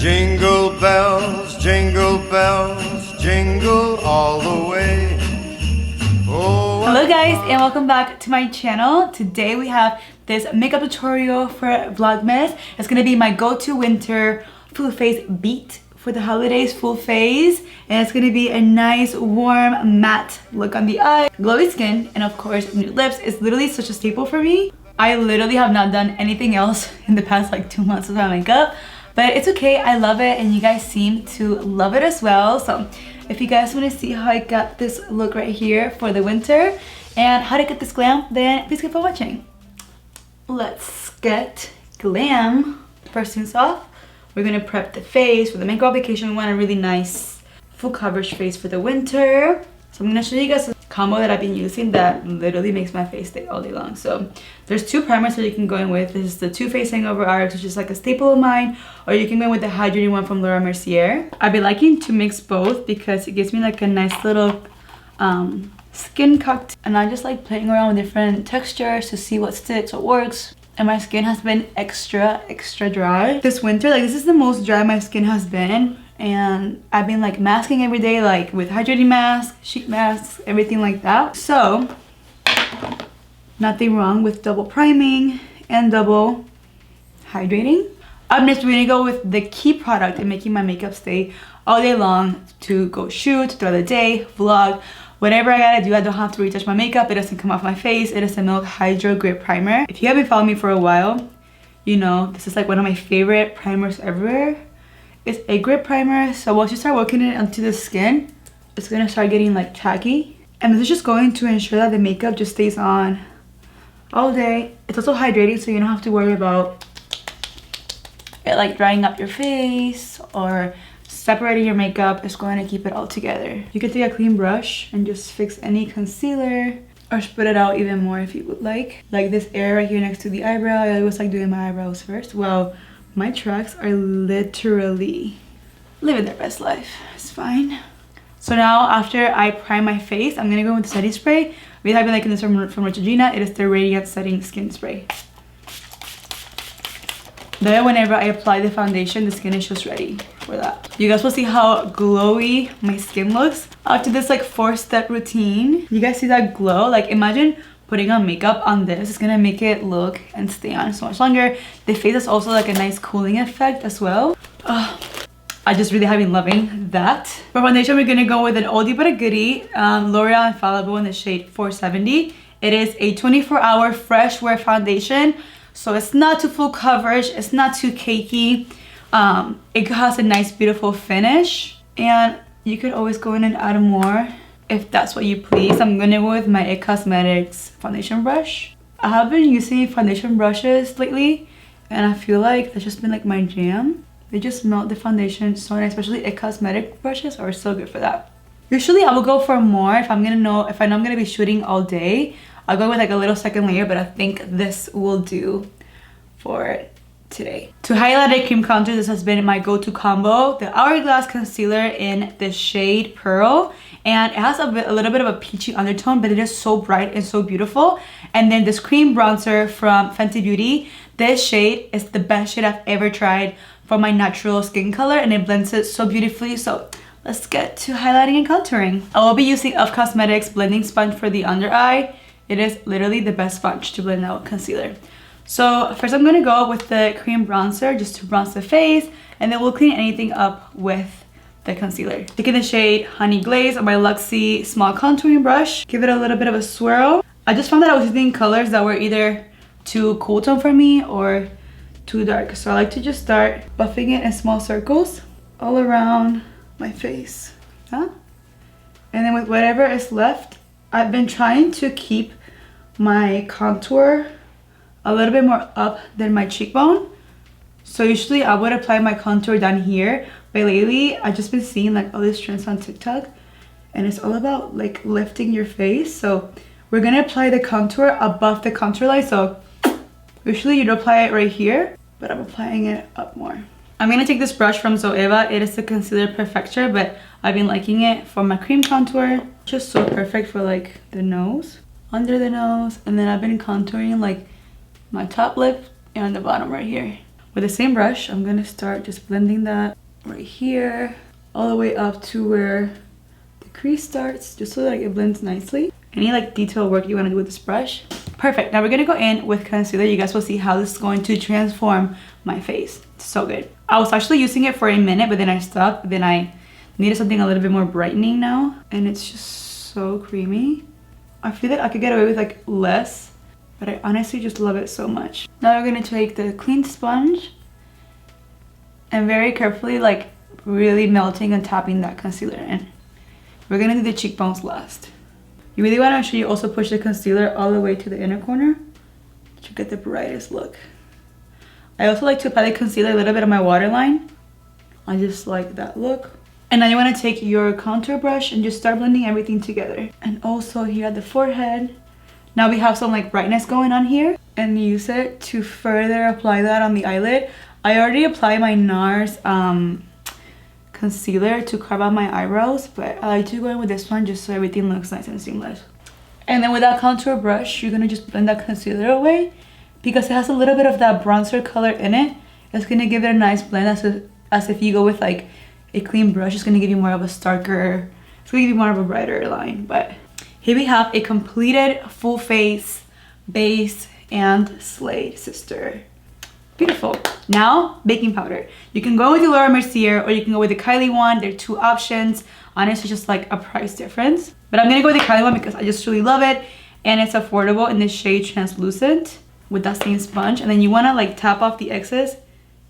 bells, jingle all the way. Oh, hello guys, and welcome back to my channel. Today we have this makeup tutorial for Vlogmas. It's gonna be my go-to winter full face beat for the holidays, full face, and it's gonna be a nice warm matte look on the eye, glowy skin, and of course nude lips. It's literally such a staple for me. I literally have not done anything else in the past like 2 months with my makeup, but it's okay. I love it, and you guys seem to love it as well. So if you guys want to see how I got this look right here for the winter and how to get this glam, then please keep on watching. Let's get glam. First things off, we're gonna prep the face for the makeup application. We want a really nice full coverage face for the winter. So I'm gonna show you guys a combo that I've been using that literally makes my face stay all day long. So there's two primers that you can go in with. This is the Too Faced Hangover RX, which is like a staple of mine, or you can go in with the hydrating one from Laura Mercier. I've been liking to mix both because it gives me like a nice little skin cocktail, and I just like playing around with different textures to see what sticks, what works. And my skin has been extra dry this winter. Like, this is the most dry my skin has been, and I've been like masking every day, like with hydrating mask, sheet masks, everything like that. So nothing wrong with double priming and double hydrating. Up next, we're gonna go with the key product in making my makeup stay all day long, to go shoot, throughout the day, vlog, whatever I gotta do. I don't have to retouch my makeup. It doesn't come off my face. It is the Milk Hydro Grip Primer. If you have been following me for a while, you know this is like one of my favorite primers ever. It's a grip primer, so once you start working it onto the skin, it's gonna start getting like tacky. And this is just going to ensure that the makeup just stays on all day. It's also hydrating, so you don't have to worry about it like drying up your face or separating your makeup. It's going to keep it all together. You can take a clean brush and just fix any concealer or spread it out even more if you would like. Like this area right here next to the eyebrow, I always like doing my eyebrows first. Well, my tracks are literally living their best life. It's fine. So now after I prime my face, I'm gonna go with the setting spray. We have been liking this from Neutrogena. It is the Radiant Setting Skin Spray. Then whenever I apply the foundation, the skin is just ready for that. You guys will see how glowy my skin looks after this like 4-step routine. You guys see that glow? Like, imagine putting on makeup on this. It's gonna make it look and stay on so much longer. The face is also like a nice cooling effect as well. I just really have been loving that. For foundation, we're gonna go with an oldie but a goodie, L'Oreal Infallible in the shade 470. It is a 24-hour fresh wear foundation, so it's not too full coverage, it's not too cakey. It has a nice beautiful finish, and you could always go in and add more if that's what you please. I'm gonna go with my IT Cosmetics foundation brush. I have been using foundation brushes lately, and I feel like that's just been like my jam. They just melt the foundation so nice, especially IT Cosmetic brushes are so good for that. Usually I will go for more if I know I'm gonna be shooting all day. I'll go with like a little second layer, but I think this will do for today. To highlight a cream contour, this has been my go-to combo, the Hourglass Concealer in the shade Pearl, and it has a little bit of a peachy undertone, but it is so bright and so beautiful. And then this cream bronzer from Fenty Beauty. This shade is the best shade I've ever tried for my natural skin color, and it blends it so beautifully. So let's get to highlighting and contouring. I will be using IT Cosmetics blending sponge for the under eye. It is literally the best sponge to blend out concealer. So first I'm gonna go with the cream bronzer just to bronze the face, and then we'll clean anything up with the concealer. Taking the shade Honey Glaze on my Luxie small contouring brush, give it a little bit of a swirl. I just found that I was using colors that were either too cool tone for me or too dark, so I like to just start buffing it in small circles all around my face. And then with whatever is left, I've been trying to keep my contour a little bit more up than my cheekbone. So usually I would apply my contour down here, but lately I've just been seeing like all these trends on TikTok, and it's all about like lifting your face. So we're gonna apply the contour above the contour line. So usually you'd apply it right here, but I'm applying it up more. I'm gonna take this brush from Zoeva. It is the Concealer Perfector, but I've been liking it for my cream contour. Just so perfect for like the nose, under the nose, and then I've been contouring like my top lip and the bottom right here. With the same brush, I'm gonna start just blending that right here, all the way up to where the crease starts, just so that it blends nicely. Any like detail work you wanna do with this brush. Perfect, now we're gonna go in with concealer. You guys will see how this is going to transform my face. It's so good. I was actually using it for a minute, but then I stopped. Then I needed something a little bit more brightening now. And it's just so creamy. I feel that I could get away with like less, but I honestly just love it so much. Now we're gonna take the clean sponge and very carefully, like really melting and tapping that concealer in. We're gonna do the cheekbones last. You really wanna make sure you also push the concealer all the way to the inner corner to get the brightest look. I also like to apply the concealer a little bit on my waterline. I just like that look. And now you wanna take your contour brush and just start blending everything together. And also here at the forehead. Now we have some like brightness going on here, and use it to further apply that on the eyelid. I already applied my NARS concealer to carve out my eyebrows, but I like to go in with this one just so everything looks nice and seamless. And then with that contour brush, you're gonna just blend that concealer away because it has a little bit of that bronzer color in it. It's gonna give it a nice blend as if you go with like a clean brush. It's gonna give you more of a starker, it's gonna give you more of a brighter line. But here we have a completed full face base and Slade sister. Beautiful. Now, baking powder. You can go with the Laura Mercier or you can go with the Kylie one. There are two options. Honestly, just like a price difference. But I'm gonna go with the Kylie one because I just really love it. And it's affordable in the shade Translucent with that same sponge. And then you wanna like tap off the excess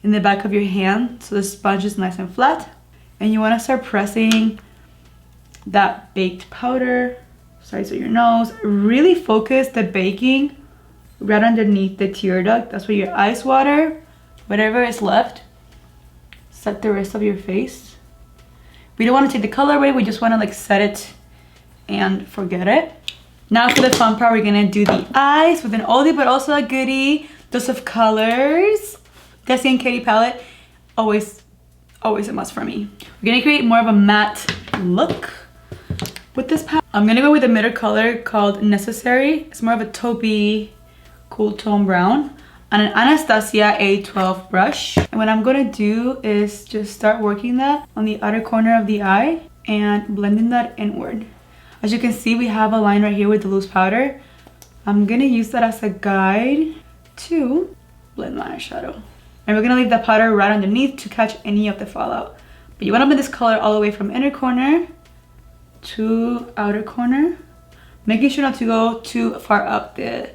in the back of your hand so the sponge is nice and flat. And you wanna start pressing that baked powder sides of your nose. Really focus the baking right underneath the tear duct. That's where your eyes water. Whatever is left, set the rest of your face. We don't want to take the color away, we just want to like set it and forget it. Now for the fun part, we're gonna do the eyes with an oldie but also a goodie dose of colors. Desi and Katie palette, always a must for me. We're gonna create more of a matte look with this palette. I'm gonna go with a middle color called Necessary. It's more of a taupey, cool tone brown on an Anastasia A12 brush. And what I'm gonna do is just start working that on the outer corner of the eye and blending that inward. As you can see, we have a line right here with the loose powder. I'm gonna use that as a guide to blend my eyeshadow. And we're gonna leave the powder right underneath to catch any of the fallout. But you wanna blend this color all the way from inner corner to outer corner, making sure not to go too far up the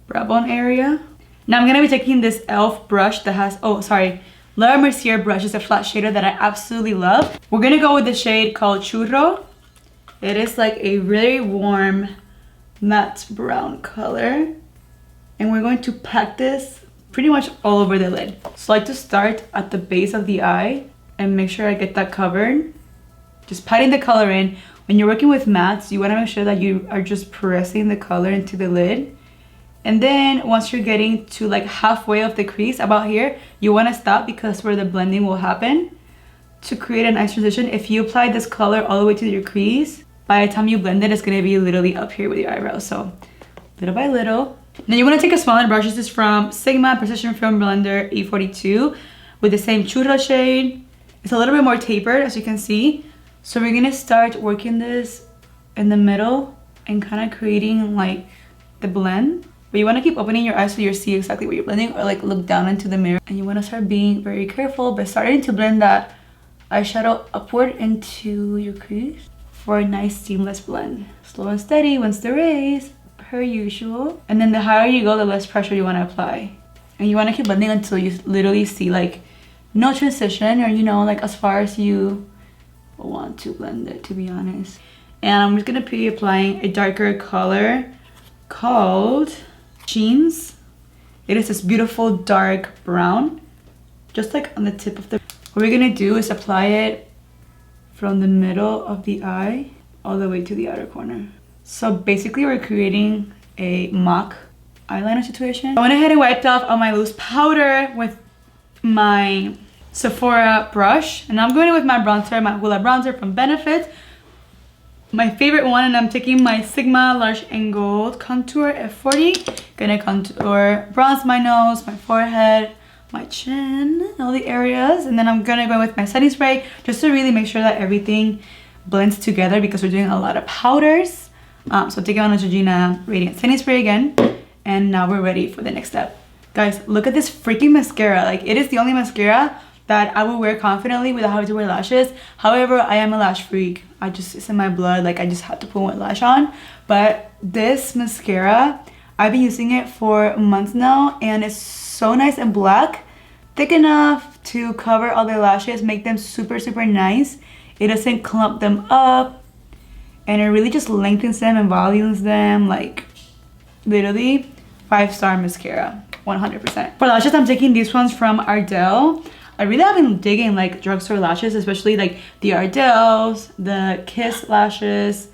brow bone area. Now I'm gonna be taking this e.l.f. brush that has, Laura Mercier brush. Is a flat shader that I absolutely love. We're gonna go with the shade called Churro. It is like a really warm matte brown color. And we're going to pack this pretty much all over the lid. So I like to start at the base of the eye and make sure I get that covered. Just patting the color in. When you're working with mattes, you wanna make sure that you are just pressing the color into the lid. And then once you're getting to like halfway of the crease, about here, you want to stop because that's where the blending will happen to create a nice transition. If you apply this color all the way to your crease, by the time you blend it, it's going to be literally up here with your eyebrows. So little by little. Now you want to take a smaller brush. This is from Sigma Precision Film Blender E42 with the same Churro shade. It's a little bit more tapered, as you can see. So we're going to start working this in the middle and kind of creating like the blend. But you want to keep opening your eyes so you see exactly what you're blending, or like look down into the mirror. And you want to start being very careful by starting to blend that eyeshadow upward into your crease for a nice seamless blend. Slow and steady wins the race, per usual. And then the higher you go, the less pressure you want to apply. And you want to keep blending until you literally see like no transition, or you know, like as far as you want to blend it, to be honest. And I'm just going to be applying a darker color called Jeans. It is this beautiful dark brown, just like on the tip of the. What we're gonna do is apply it from the middle of the eye all the way to the outer corner. So basically we're creating a mock eyeliner situation. I went ahead and wiped off all my loose powder with my Sephora brush, and I'm going with my bronzer, my Hoola bronzer from Benefit. My favorite one, and I'm taking my Sigma Large and Gold Contour F40. Gonna contour, bronze my nose, my forehead, my chin, all the areas. And then I'm gonna go with my setting spray just to really make sure that everything blends together because we're doing a lot of powders. So taking on Neutrogena Radiant Setting Spray again. And now we're ready for the next step. Guys, look at this freaking mascara. Like, it is the only mascara that I will wear confidently without having to wear lashes. However, I am a lash freak. It's in my blood. Like, I just have to put one lash on. But this mascara, I've been using it for months now, and it's so nice and black, thick enough to cover all the lashes, make them super, super nice. It doesn't clump them up, and it really just lengthens them and volumes them. Like, literally 5-star mascara, 100%. For lashes, I'm taking these ones from Ardell. I really have been digging like drugstore lashes, especially like the Ardells, the Kiss lashes.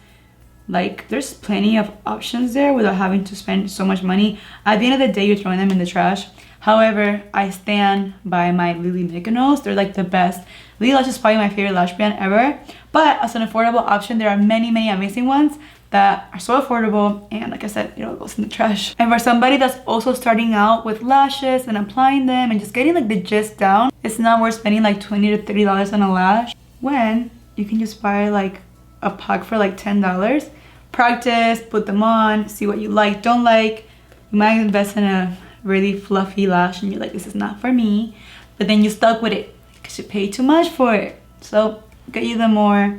Like, there's plenty of options there without having to spend so much money. At the end of the day, you're throwing them in the trash. However, I stand by my Lily Mykonos. They're like the best. Lily Lash is probably my favorite lash brand ever. But as an affordable option, there are many, many amazing ones that are so affordable, and like I said, it all goes in the trash. And for somebody that's also starting out with lashes and applying them and just getting like the gist down, it's not worth spending like $20 to $30 on a lash when you can just buy like a pack for like $10. Practice, put them on, see what you like, don't like. You might invest in a really fluffy lash and you're like, this is not for me, but then you stuck with it because you paid too much for it. So get you the more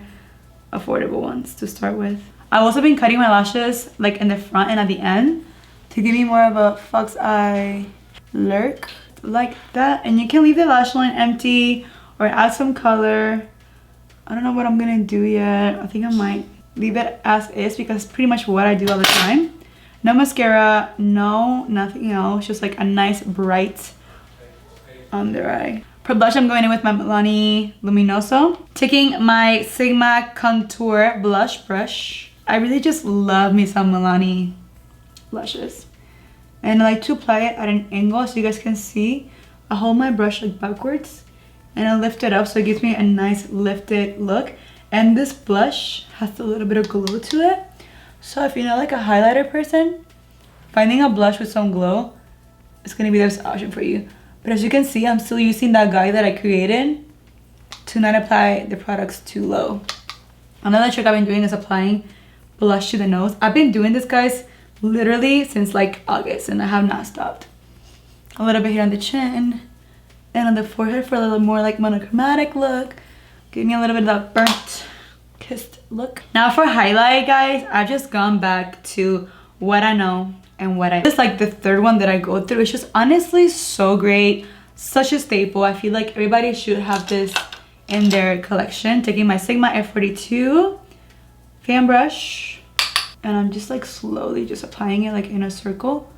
affordable ones to start with. I've also been cutting my lashes like in the front and at the end to give me more of a fox eye look like that. And you can leave the lash line empty or add some color. I don't know what I'm gonna do yet. I think I might leave it as is because it's pretty much what I do all the time. No mascara, no nothing else, just like a nice bright under eye. For blush, I'm going in with my Milani Luminoso. Taking my Sigma Contour Blush Brush. I really just love me some Milani blushes. And I like to apply it at an angle so you guys can see. I hold my brush like backwards and I lift it up so it gives me a nice lifted look. And this blush has a little bit of glow to it. So if you're not like a highlighter person, finding a blush with some glow is gonna be the best option for you. But as you can see, I'm still using that guide that I created to not apply the products too low. Another trick I've been doing is applying blush to the nose. I've been doing this, guys, literally since like August, and I have not stopped. A little bit here on the chin and on the forehead for a little more like monochromatic look. Give me a little bit of that burnt kissed look. Now for highlight, guys, I've just gone back to what I know and what I... It's like the third one that I go through. It's just honestly so great. Such a staple. I feel like everybody should have this in their collection. Taking my Sigma F42 fan brush, and I'm just like slowly just applying it like in a circle,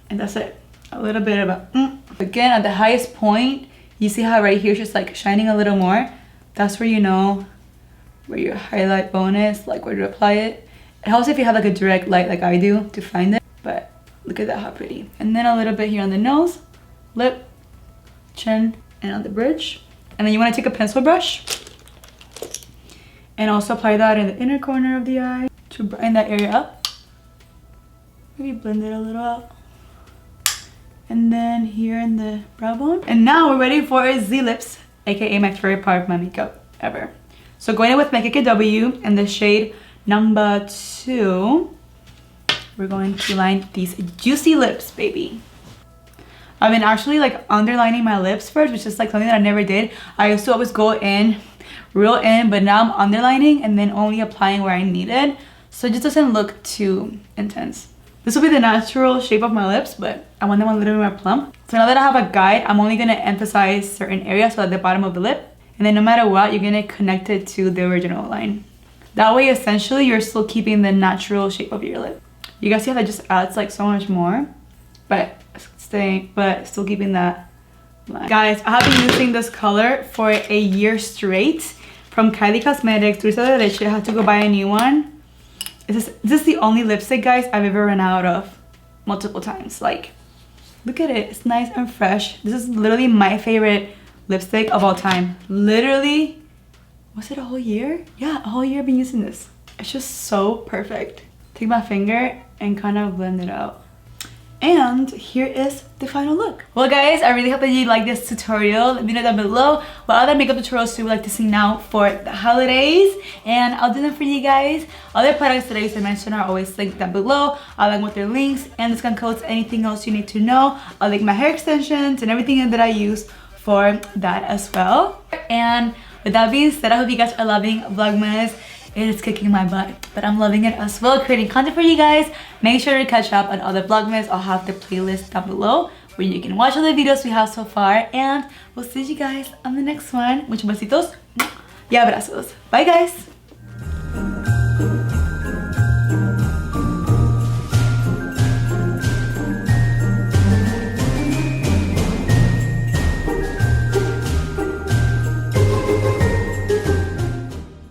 and that's it. A little bit of a again at the highest point. You see how right here it's just like shining a little more. That's where you know where your highlight bone is, like where to apply it. It helps if you have like a direct light like I do to find it, but look at that, how pretty. And then a little bit here on the nose, lip, chin, and on the bridge. And then you want to take a pencil brush and also apply that in the inner corner of the eye to brighten that area up. Maybe blend it a little out. And then here in the brow bone. And now we're ready for Z Lips, aka my favorite part of my makeup ever. So going in with my KKW in the shade number 2, we're going to line these juicy lips, baby. I've been actually like underlining my lips first, which is like something that I never did. I used to always go in real in, but now I'm underlining and then only applying where I need it, so it just doesn't look too intense. This will be the natural shape of my lips, but I want them a little bit more plump. So now that I have a guide, I'm only gonna emphasize certain areas, so at the bottom of the lip, and then no matter what, you're gonna connect it to the original line. That way, essentially, you're still keeping the natural shape of your lip. You guys see how that just adds like so much more, but still keeping that line. Guys, I have been using this color for a year straight. From Kylie Cosmetics, Dulce de Leche. I had to go buy a new one. This is the only lipstick, guys, I've ever run out of multiple times. Like, look at it. It's nice and fresh. This is literally my favorite lipstick of all time. Literally, was it a whole year? Yeah, a whole year I've been using this. It's just so perfect. Take my finger and kind of blend it out. And here is the final look. Well guys, I really hope that you like this tutorial. Let me know down below what other makeup tutorials you would like to see now for the holidays, and I'll do them for you guys. Other products that I used to mention are always linked down below. I'll link with their links and discount codes, anything else you need to know. I'll link my hair extensions and everything that I use for that as well. And with that being said, I hope you guys are loving Vlogmas. It is kicking my butt, but I'm loving it as well, creating content for you guys. Make sure to catch up on other Vlogmas. I'll have the playlist down below where you can watch all the videos we have so far, and we'll see you guys on the next one. Muchos besitos y abrazos. Bye guys.